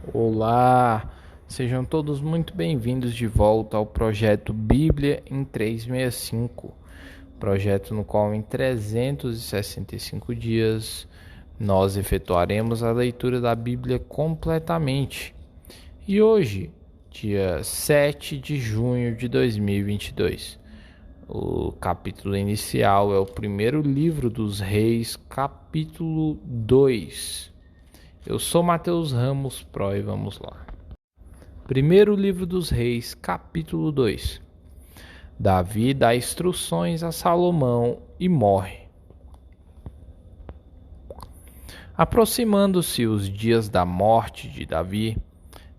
Olá, sejam todos muito bem-vindos de volta ao projeto Bíblia em 365, projeto no qual em 365 dias nós efetuaremos a leitura da Bíblia completamente. E hoje, dia 7 de junho de 2022, o capítulo inicial é o primeiro livro dos Reis, capítulo 2. Eu sou Mateus Ramos Pro e vamos lá. Primeiro livro dos Reis, capítulo 2. Davi dá instruções a Salomão e morre. Aproximando-se os dias da morte de Davi,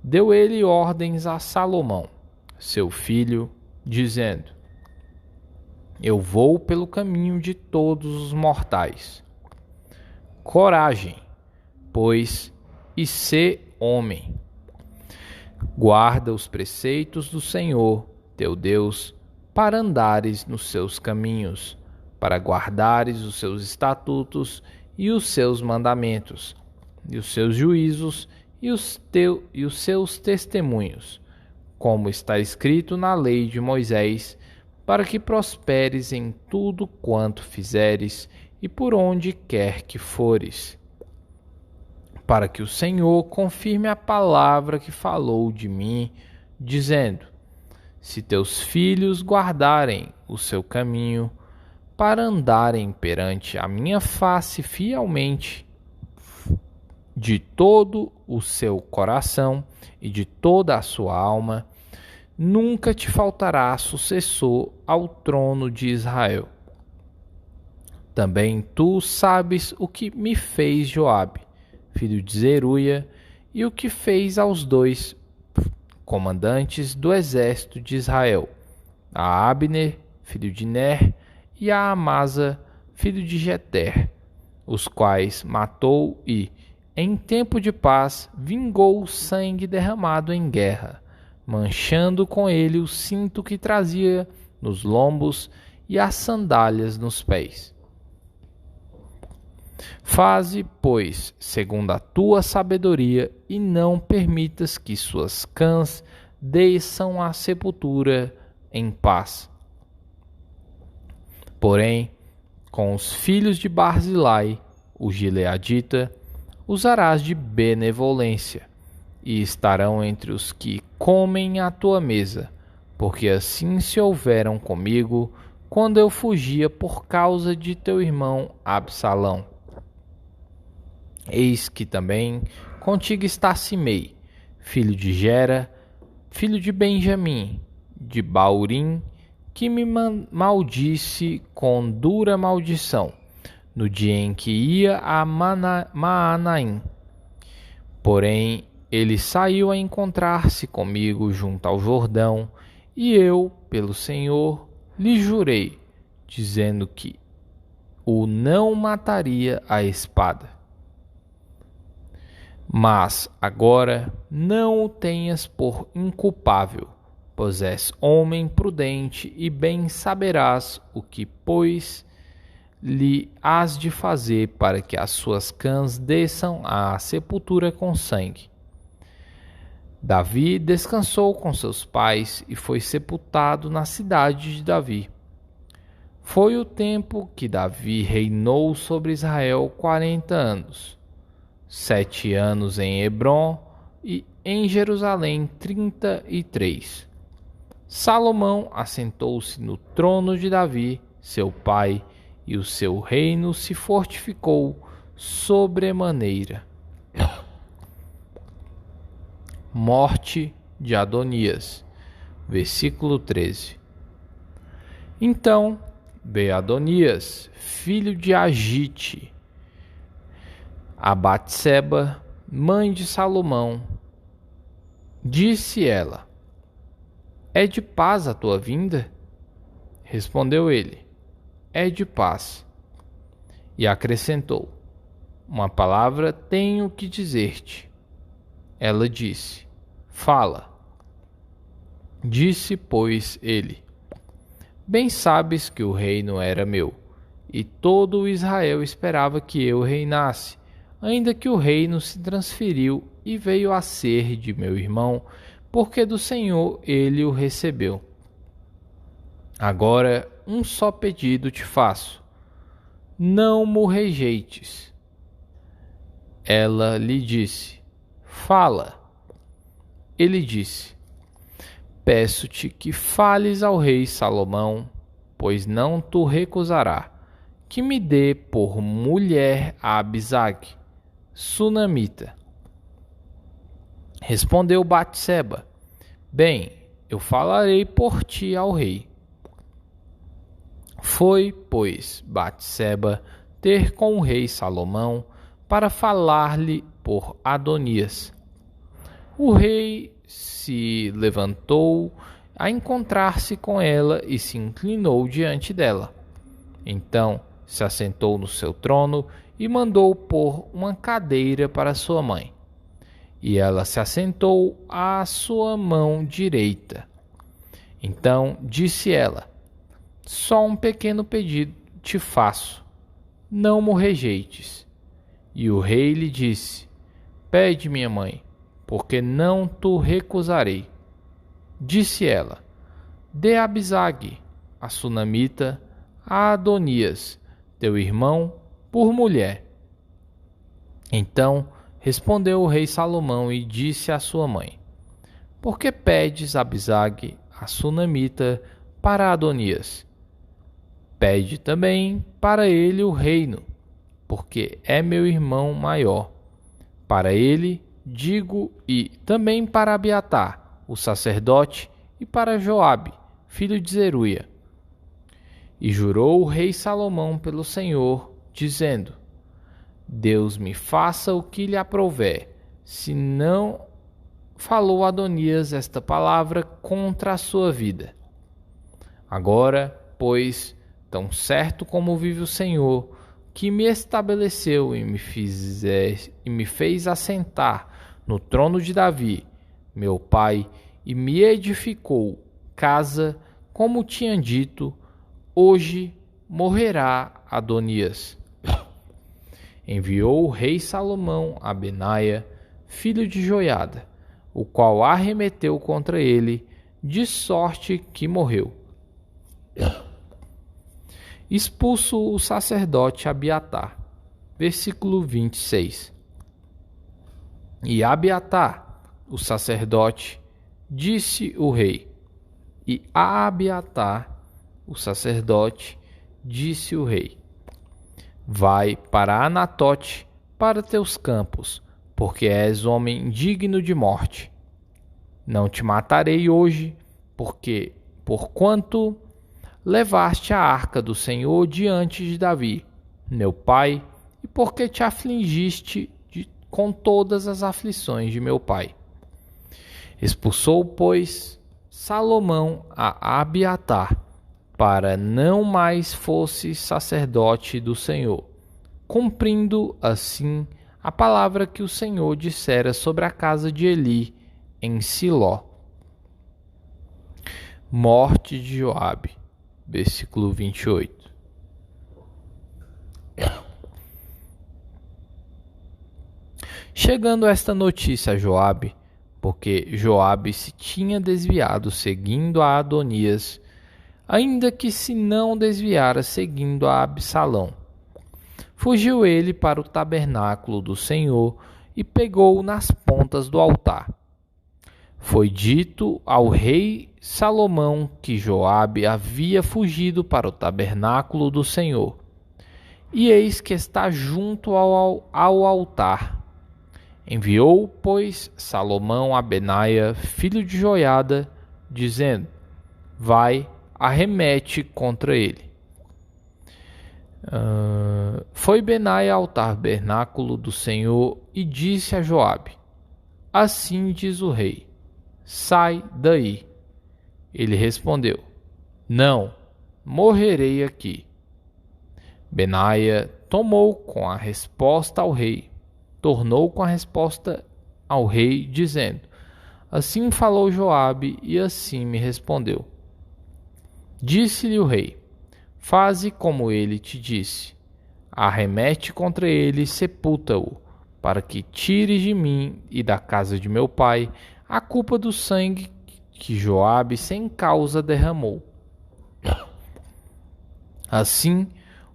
deu ele ordens a Salomão, seu filho, dizendo: Eu vou pelo caminho de todos os mortais. Coragem, pois, e sê homem. Guarda os preceitos do Senhor, teu Deus, para andares nos seus caminhos, para guardares os seus estatutos e os seus mandamentos, e os seus juízos e os seus testemunhos, como está escrito na lei de Moisés, para que prosperes em tudo quanto fizeres e por onde quer que fores, para que o Senhor confirme a palavra que falou de mim, dizendo: Se teus filhos guardarem o seu caminho, para andarem perante a minha face fielmente, de todo o seu coração e de toda a sua alma, nunca te faltará sucessor ao trono de Israel. Também tu sabes o que me fez Joabe, filho de Zeruia, e o que fez aos dois comandantes do exército de Israel, a Abner, filho de Ner, e a Amasa, filho de Jeter, os quais matou e, em tempo de paz, vingou o sangue derramado em guerra, manchando com ele o cinto que trazia nos lombos e as sandálias nos pés. Faze, pois, segundo a tua sabedoria, e não permitas que suas cãs desçam à sepultura em paz. Porém, com os filhos de Barzilai, o gileadita, usarás de benevolência, e estarão entre os que comem à tua mesa, porque assim se houveram comigo quando eu fugia por causa de teu irmão Absalão. Eis que também contigo está Simei, filho de Gera, filho de Benjamim, de Baurim, que me maldisse com dura maldição, no dia em que ia a Maanaim. Porém, ele saiu a encontrar-se comigo junto ao Jordão, e eu, pelo Senhor, lhe jurei, dizendo que o não mataria à espada. Mas agora não o tenhas por inculpável, pois és homem prudente e bem saberás o que, pois, lhe hás de fazer para que as suas cãs desçam à sepultura com sangue. Davi descansou com seus pais e foi sepultado na cidade de Davi. Foi o tempo que Davi reinou sobre Israel 40 anos. 7 anos em Hebrom e em Jerusalém 33. Salomão assentou-se no trono de Davi, seu pai, e o seu reino se fortificou sobremaneira. Morte de Adonias. Versículo 13. Então veio Adonias, filho de Agite, a Batseba, mãe de Salomão. Disse ela: É de paz a tua vinda? Respondeu ele: É de paz. E acrescentou: Uma palavra tenho que dizer-te. Ela disse: Fala. Disse, pois, ele: Bem sabes que o reino era meu, e todo o Israel esperava que eu reinasse, ainda que o reino se transferiu e veio a ser de meu irmão, porque do Senhor ele o recebeu. Agora um só pedido te faço: não mo rejeites. Ela lhe disse: fala. Ele disse: peço-te que fales ao rei Salomão, pois não tu recusará, que me dê por mulher a Abisag, sunamita. Respondeu Batseba: bem, eu falarei por ti ao rei. Foi, pois, Batseba ter com o rei Salomão para falar-lhe por Adonias. O rei se levantou a encontrar-se com ela e se inclinou diante dela. Então se assentou no seu trono e mandou pôr uma cadeira para sua mãe. E ela se assentou à sua mão direita. Então disse ela: só um pequeno pedido te faço, não mo rejeites. E o rei lhe disse: pede, minha mãe, porque não tu recusarei. Disse ela: dê a Abisag, a sunamita, a Adonias, teu irmão, por mulher. Então respondeu o rei Salomão e disse à sua mãe: por que pedes Abisag, a sunamita, para Adonias? Pede também para ele o reino, porque é meu irmão maior. Para ele digo, e também para Abiatar, o sacerdote, e para Joabe, filho de Zeruia. E jurou o rei Salomão pelo Senhor, dizendo: Deus me faça o que lhe aprouver, se não falou Adonias esta palavra contra a sua vida. Agora, pois, tão certo como vive o Senhor, que me estabeleceu e me fez assentar no trono de Davi, meu pai, e me edificou casa, como tinha dito, hoje morrerá Adonias. Enviou o rei Salomão a Benaia, filho de Joiada, o qual arremeteu contra ele, de sorte que morreu. Expulso o sacerdote Abiatar. Versículo 26. E Abiatar, o sacerdote, disse o rei. E a Abiatar, o sacerdote, disse o rei: vai para Anatote, para teus campos, porque és homem digno de morte. Não te matarei hoje, porquanto levaste a arca do Senhor diante de Davi, meu pai, e porque te afligiste com todas as aflições de meu pai. Expulsou, pois, Salomão a Abiatar, para não mais fosse sacerdote do Senhor, cumprindo assim a palavra que o Senhor dissera sobre a casa de Eli em Siló. Morte de Joabe. Versículo 28. Chegando esta notícia a Joabe, porque Joabe se tinha desviado seguindo a Adonias, ainda que se não desviara seguindo a Absalão, fugiu ele para o tabernáculo do Senhor e pegou nas pontas do altar. Foi dito ao rei Salomão que Joabe havia fugido para o tabernáculo do Senhor. E eis que está junto ao altar. Enviou, pois, Salomão a Benaia, filho de Joiada, dizendo: vai, arremete contra ele. Foi Benaia ao tabernáculo do Senhor e disse a Joabe: assim diz o rei: sai daí. Ele respondeu: não, morrerei aqui. Benaia tornou com a resposta ao rei, dizendo: assim falou Joabe e assim me respondeu. Disse-lhe o rei: faze como ele te disse, arremete contra ele e sepulta-o, para que tires de mim e da casa de meu pai a culpa do sangue que Joabe sem causa derramou. Assim,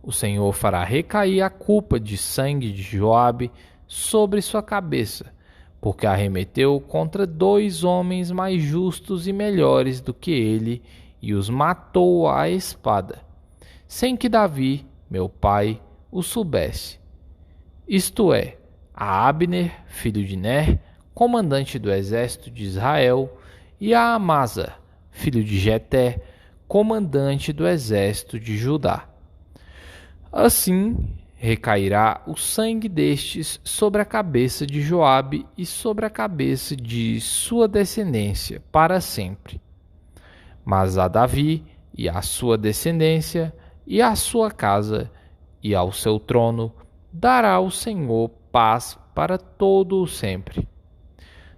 o Senhor fará recair a culpa de sangue de Joabe sobre sua cabeça, porque arremeteu contra 2 homens mais justos e melhores do que ele e os matou à espada, sem que Davi, meu pai, o soubesse. Isto é, a Abner, filho de Ner, comandante do exército de Israel, e a Amasa, filho de Jeté, comandante do exército de Judá. Assim recairá o sangue destes sobre a cabeça de Joabe e sobre a cabeça de sua descendência para sempre. Mas a Davi e à sua descendência e à sua casa e ao seu trono dará o Senhor paz para todo o sempre.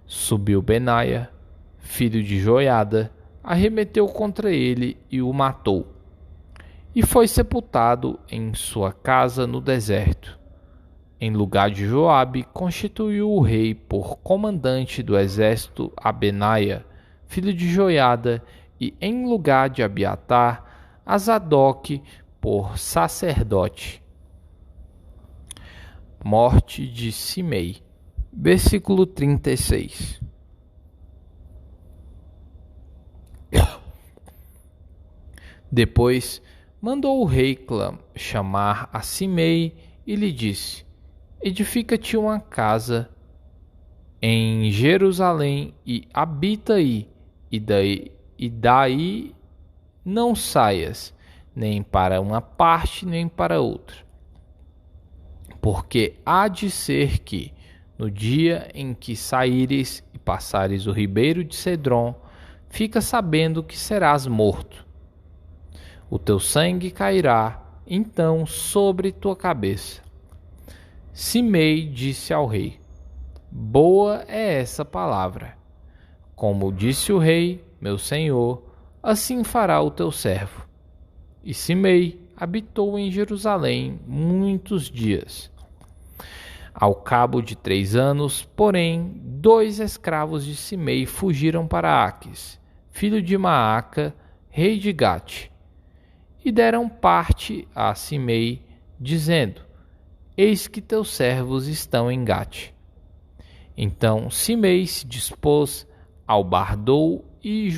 Subiu Benaia, filho de Joiada, arremeteu contra ele e o matou. E foi sepultado em sua casa no deserto. Em lugar de Joabe, constituiu o rei por comandante do exército a Benaia, filho de Joiada, e em lugar de Abiatar, a Zadok por sacerdote. Morte de Simei. Versículo 36. Depois mandou o rei chamar a Simei e lhe disse: Edifica-te uma casa em Jerusalém e habita aí, e daí não saias, nem para uma parte, nem para outra. Porque há de ser que, no dia em que saíres e passares o ribeiro de Cedron, fica sabendo que serás morto. O teu sangue cairá, então, sobre tua cabeça. Simei disse ao rei: Boa é essa palavra. Como disse o rei, meu senhor, assim fará o teu servo. E Simei habitou em Jerusalém muitos dias. Ao cabo de 3 anos, porém, 2 escravos de Simei fugiram para Aques, filho de Maaca, rei de Gate, e deram parte a Simei, dizendo: Eis que teus servos estão em Gate. Então Simei se dispôs, albardou e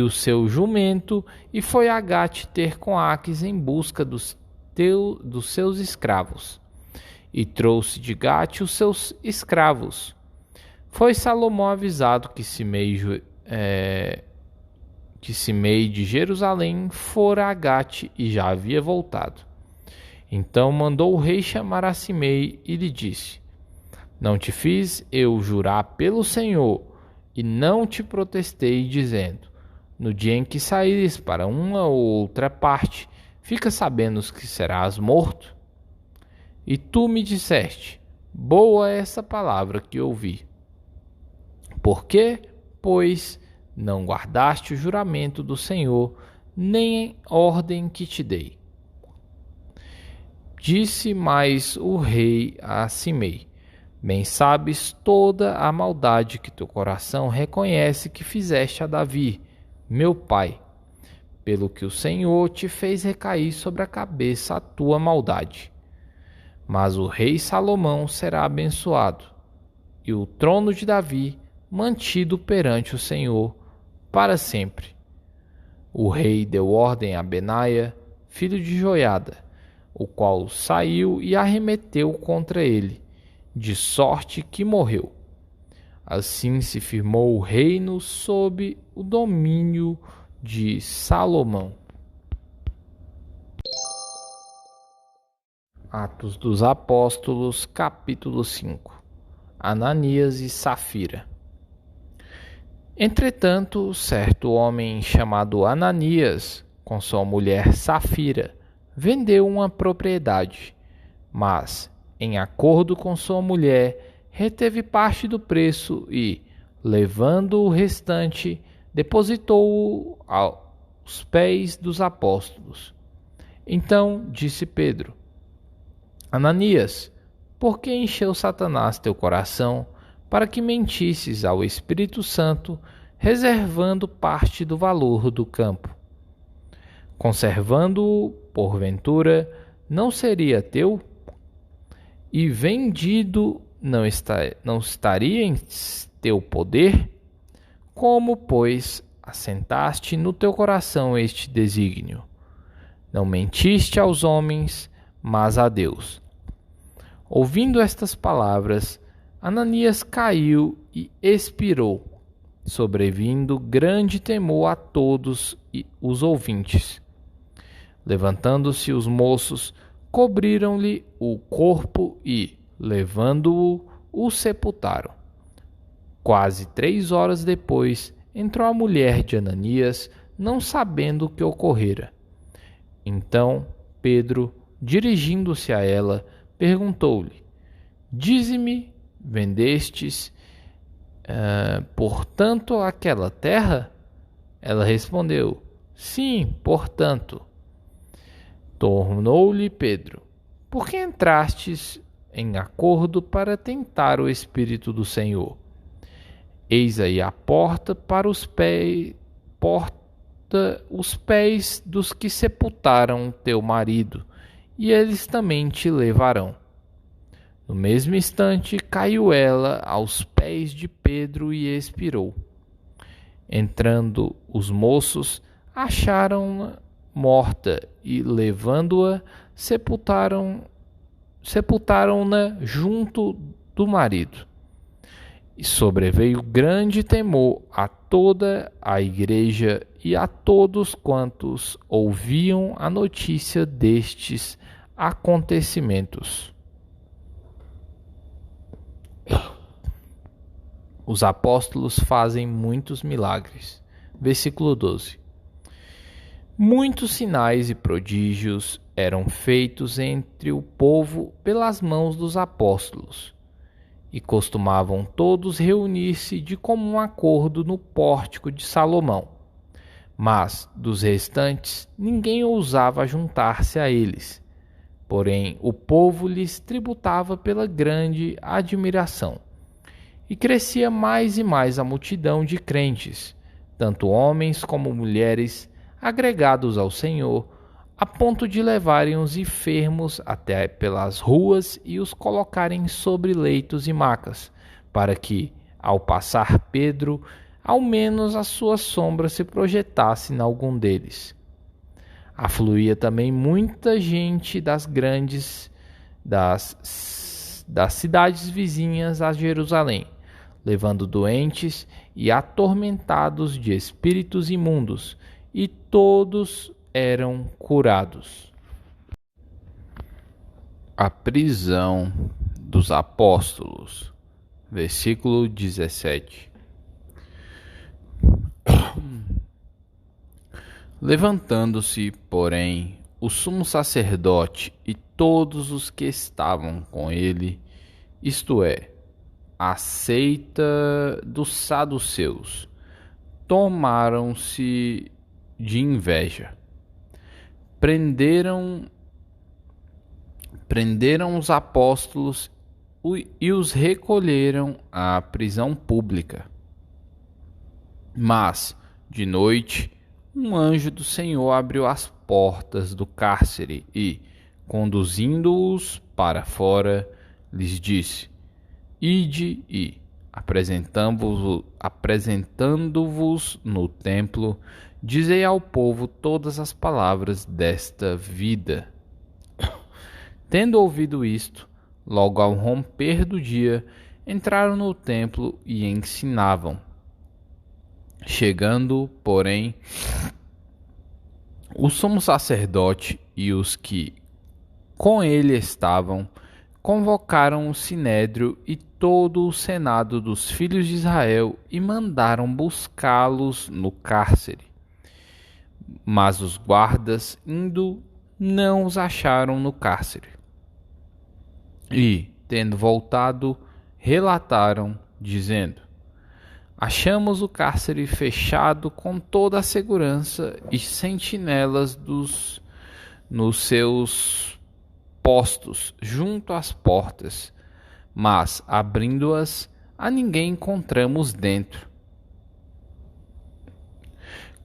o seu jumento, e foi a Gate ter com Aques em busca dos seus escravos. E trouxe de Gate os seus escravos. Foi Salomão avisado que Simei de Jerusalém fora a Gate e já havia voltado. Então mandou o rei chamar a Simei e lhe disse: Não te fiz eu jurar pelo Senhor, e não te protestei, dizendo: No dia em que saíres para uma ou outra parte, fica sabendo que serás morto? E tu me disseste: Boa é essa palavra que ouvi. Por que, pois, não guardaste o juramento do Senhor, nem a ordem que te dei? Disse mais o rei a Simei: Bem sabes toda a maldade que teu coração reconhece que fizeste a Davi, meu pai, pelo que o Senhor te fez recair sobre a cabeça a tua maldade. Mas o rei Salomão será abençoado, e o trono de Davi mantido perante o Senhor para sempre. O rei deu ordem a Benaia, filho de Joiada, o qual saiu e arremeteu contra ele, de sorte que morreu. Assim se firmou o reino sob o domínio de Salomão. Atos dos Apóstolos, capítulo 5. Ananias e Safira. Entretanto, certo homem chamado Ananias, com sua mulher Safira, vendeu uma propriedade, mas, em acordo com sua mulher, reteve parte do preço e, levando o restante, depositou-o aos pés dos apóstolos. Então disse Pedro: Ananias, porque encheu Satanás teu coração para que mentisses ao Espírito Santo, reservando parte do valor do campo. Conservando-o, porventura, não seria teu? E vendido não estaria em teu poder? Como, pois, assentaste no teu coração este desígnio? Não mentiste aos homens, mas a Deus. Ouvindo estas palavras, Ananias caiu e expirou, sobrevindo grande temor a todos os ouvintes. Levantando-se os moços, cobriram-lhe o corpo e, levando-o, o sepultaram. Quase 3 horas depois, entrou a mulher de Ananias, não sabendo o que ocorrera. Então Pedro, dirigindo-se a ela, perguntou-lhe: Dize-me, vendestes, portanto, aquela terra? Ela respondeu: Sim, portanto. Tornou-lhe Pedro: Por que entrastes em acordo para tentar o Espírito do Senhor? Eis aí a porta para os pés dos que sepultaram teu marido, e eles também te levarão. No mesmo instante caiu ela aos pés de Pedro e expirou. Entrando os moços, acharam-na morta e, levando-a, sepultaram-na junto do marido. E sobreveio grande temor a toda a igreja e a todos quantos ouviam a notícia destes acontecimentos. Os apóstolos fazem muitos milagres. Versículo 12. Muitos sinais e prodígios eram feitos entre o povo pelas mãos dos apóstolos, e costumavam todos reunir-se de comum acordo no pórtico de Salomão. Mas, dos restantes, ninguém ousava juntar-se a eles. Porém, o povo lhes tributava pela grande admiração. E crescia mais e mais a multidão de crentes, tanto homens como mulheres, agregados ao Senhor, a ponto de levarem os enfermos até pelas ruas e os colocarem sobre leitos e macas, para que, ao passar Pedro, ao menos a sua sombra se projetasse em algum deles. Afluía também muita gente das cidades vizinhas a Jerusalém, levando doentes e atormentados de espíritos imundos, e todos eram curados. A prisão dos apóstolos. Versículo 17. Levantando-se, porém, o sumo sacerdote e todos os que estavam com ele, isto é, a seita dos saduceus, tomaram-se de inveja. Prenderam os apóstolos e os recolheram à prisão pública. Mas, de noite, um anjo do Senhor abriu as portas do cárcere e, conduzindo-os para fora, lhes disse: Ide e, apresentando-vos no templo, dizei ao povo todas as palavras desta vida. Tendo ouvido isto, logo ao romper do dia, entraram no templo e ensinavam. Chegando, porém, o sumo sacerdote e os que com ele estavam, convocaram o sinédrio e todo o senado dos filhos de Israel e mandaram buscá-los no cárcere. Mas os guardas, indo, não os acharam no cárcere. E, tendo voltado, relataram, dizendo: Achamos o cárcere fechado com toda a segurança e sentinelas nos seus postos junto às portas, mas, abrindo-as, a ninguém encontramos dentro.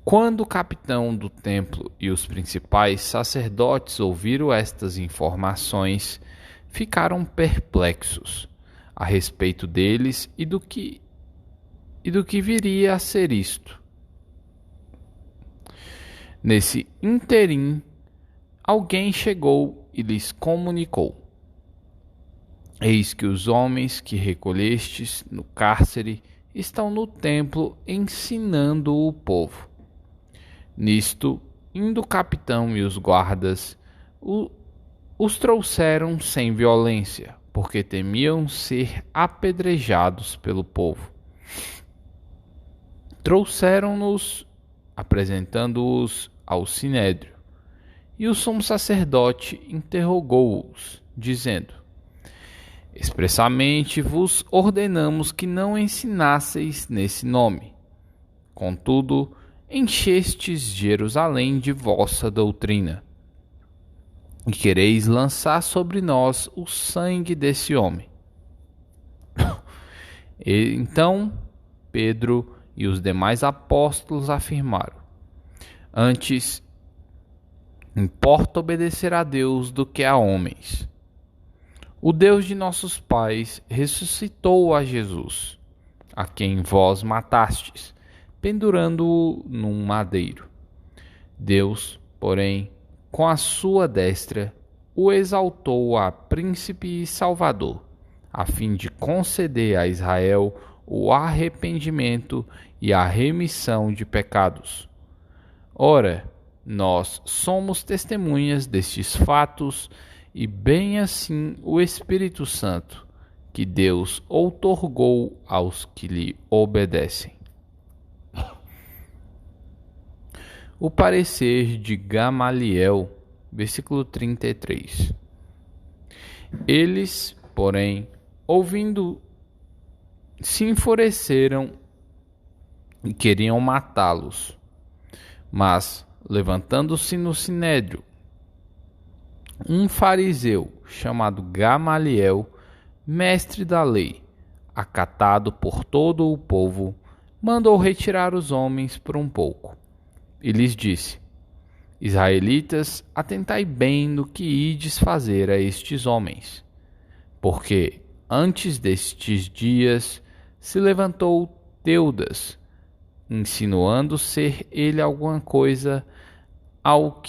Quando o capitão do templo e os principais sacerdotes ouviram estas informações, ficaram perplexos a respeito deles e do que viria a ser isto. Nesse interim, alguém chegou e lhes comunicou: Eis que os homens que recolhestes no cárcere estão no templo ensinando o povo. Nisto, indo o capitão e os guardas, os trouxeram sem violência, porque temiam ser apedrejados pelo povo. Trouxeram-nos, apresentando-os ao sinédrio, e o sumo sacerdote interrogou-os, dizendo: Expressamente vos ordenamos que não ensinasseis nesse nome. Contudo, enchestes Jerusalém de vossa doutrina, e quereis lançar sobre nós o sangue desse homem. Então Pedro e os demais apóstolos afirmaram: Antes, importa obedecer a Deus do que a homens. O Deus de nossos pais ressuscitou a Jesus, a quem vós matastes, pendurando-o num madeiro. Deus, porém, com a sua destra, o exaltou a príncipe e salvador, a fim de conceder a Israel o arrependimento e a remissão de pecados. Ora, nós somos testemunhas destes fatos, e bem assim o Espírito Santo, que Deus outorgou aos que lhe obedecem. O parecer de Gamaliel, versículo 33. Eles, porém, ouvindo, se enfureceram e queriam matá-los. Mas, levantando-se no sinédrio, um fariseu chamado Gamaliel, mestre da lei, acatado por todo o povo, mandou retirar os homens por um pouco. E lhes disse: Israelitas, atentai bem no que ides fazer a estes homens, porque antes destes dias se levantou Teudas, insinuando ser ele alguma coisa, ao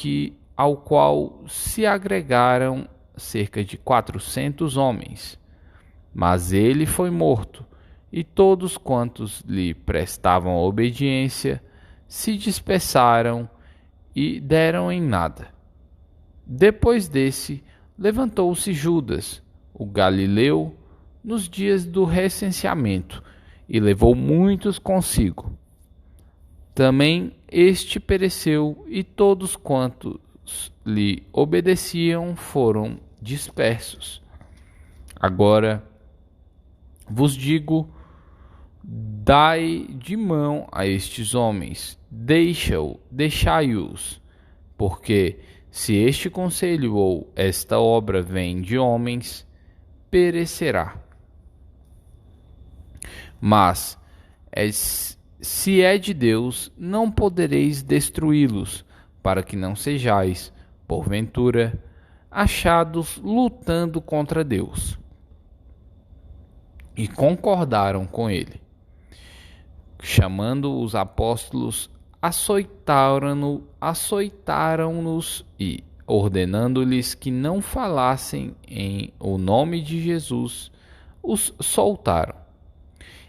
qual se agregaram cerca de 400 homens. Mas ele foi morto, e todos quantos lhe prestavam obediência se dispersaram e deram em nada. Depois desse, levantou-se Judas, o galileu, nos dias do recenseamento, e levou muitos consigo. Também este pereceu, e todos quantos lhe obedeciam foram dispersos. Agora vos digo: dai de mão a estes homens, deixai-os, porque se este conselho ou esta obra vem de homens, perecerá. Mas se é de Deus, não podereis destruí-los, para que não sejais, porventura, achados lutando contra Deus. E concordaram com ele. Chamando os apóstolos, açoitaram-nos e, ordenando-lhes que não falassem em o nome de Jesus, os soltaram.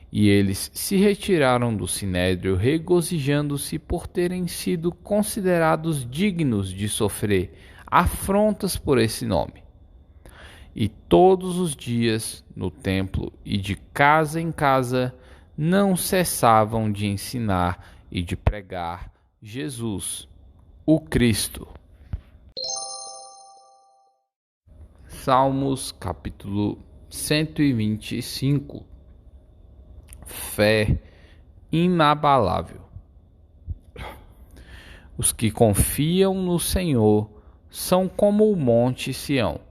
E eles se retiraram do sinédrio, regozijando-se por terem sido considerados dignos de sofrer afrontas por esse nome. E todos os dias, no templo e de casa em casa, não cessavam de ensinar e de pregar Jesus, o Cristo. Salmos capítulo 125. Fé inabalável. Os que confiam no Senhor são como o monte Sião,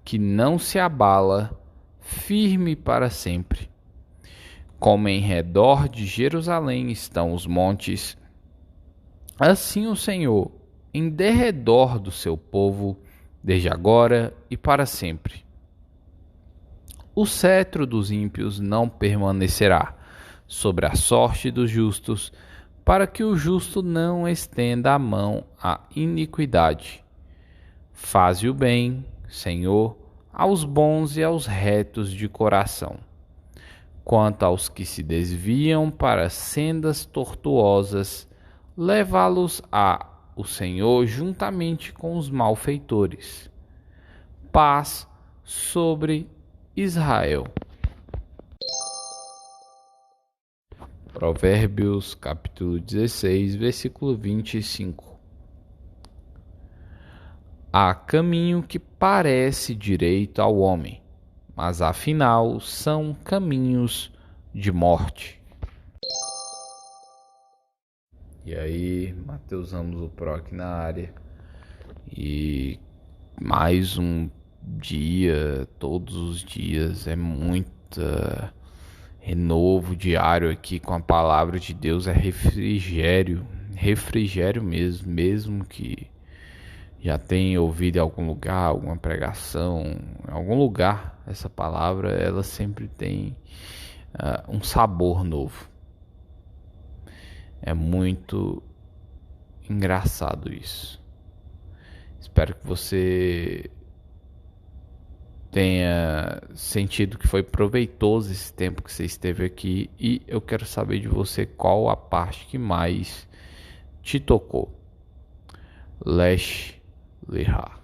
que não se abala, firme para sempre. Como em redor de Jerusalém estão os montes, assim o Senhor em derredor do seu povo, desde agora e para sempre. O cetro dos ímpios não permanecerá sobre a sorte dos justos, para que o justo não estenda a mão à iniquidade. Faze o bem, Senhor, aos bons e aos retos de coração. Quanto aos que se desviam para sendas tortuosas, levá-los-á o Senhor juntamente com os malfeitores. Paz sobre Israel. Provérbios capítulo 16, versículo 25. Há caminho que parece direito ao homem, mas afinal são caminhos de morte. E aí, Mateus Ramos, o Pro aqui na área. E mais um dia, todos os dias, é muita renovo diário aqui com a palavra de Deus, é refrigério mesmo que já tenha ouvido em algum lugar, alguma pregação, em algum lugar, essa palavra, ela sempre tem um sabor novo. É muito engraçado isso. Espero que você tenha sentido que foi proveitoso esse tempo que você esteve aqui, e eu quero saber de você qual a parte que mais te tocou. Lesh Lehar.